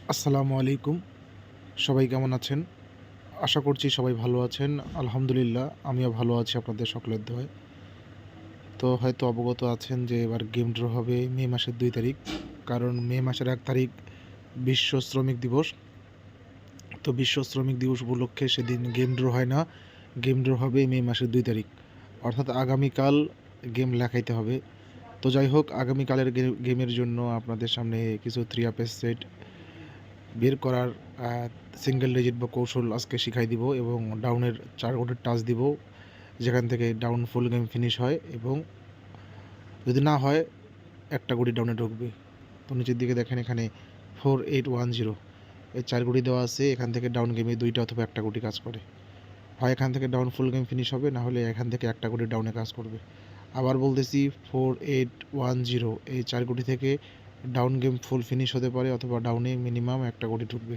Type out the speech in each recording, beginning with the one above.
আসসালামু আলাইকুম। সবাই কেমন আছেন? আশা করছি সবাই ভালো আছেন। আলহামদুলিল্লাহ আমিও ভালো আছি আপনাদের সকলের দোয়ায়। তো হয়তো অবগত আছেন যে এবার গেম ড্র হবে মে মাসের ২ তারিখ। কারণ মে মাসের ১ তারিখ বিশ্ব শ্রমিক দিবস। তো বিশ্ব শ্রমিক দিবস উপলক্ষে সেদিন গেম ড্র হয় না। গেম ড্র হবে মে মাসের ২ তারিখ। অর্থাৎ আগামীকাল গেম লেখাইতে হবে। তো যাই হোক আগামীকালের গেমের জন্য আপনাদের সামনে কিছু 3 সেট বের করার সিঙ্গেল ডিজিট বা কৌশল আজকে শিখাই দিব এবং ডাউনের 4 কোটের টাচ দিব, যেখান থেকে ডাউন ফুল গেম ফিনিশ হয় এবং যদি না হয় একটা গুটি ডাউনে ঢুকবে। তো নিচের দিকে দেখেন এখানে 4810 এই 4 গুটি দেওয়া আছে। এখান থেকে ডাউন গেমে 2টা অথবা একটা গুটি কাজ করে। হয় এখান থেকে ডাউন ফুল গেম ফিনিশ হবে, না হলে এখান থেকে একটা গুটি ডাউনে কাজ করবে। আবার বলতেছি 4810 এই 4 গুটি থেকে ডাউন গেম ফুল ফিনিশ হতে পারে অথবা ডাউনে মিনিমাম একটা গুটি ঢুকবে।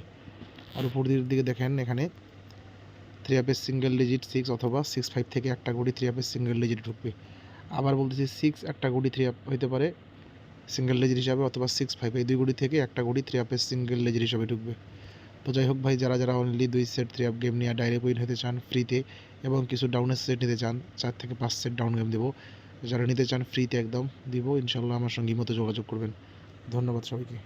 আর উপরের দিকে দেখেন এখানে 3 সিঙ্গেল ডিজিট 6 অথবা 6-5 থেকে একটা গুটি 3 সিঙ্গেল ডিজিট ঢুকবে। আবার বলতেছি 6 একটা গুটি 3 হইতে পারে সিঙ্গেল ডিজিট হিসাবে অথবা 6-5 এই 2 গুটি থেকে একটা গুটি 3 সিঙ্গেল ডিজিট হিসাবে ঢুকবে। তো যাই হোক ভাই, যারা অনলি 2 সেট 3 গেম নিয়ে ডাইরেক্ট উইন হতে চান ফ্রিতে এবং কিছু ডাউনের সেট নিতে চান 4 থেকে 5 সেট ডাউন গেম দেবো, যারা নিতে চান ফ্রিতে একদম দিব ইনশাল্লাহ, আমার সঙ্গে মতো যোগাযোগ করবেন। ধন্যবাদ সবাইকে।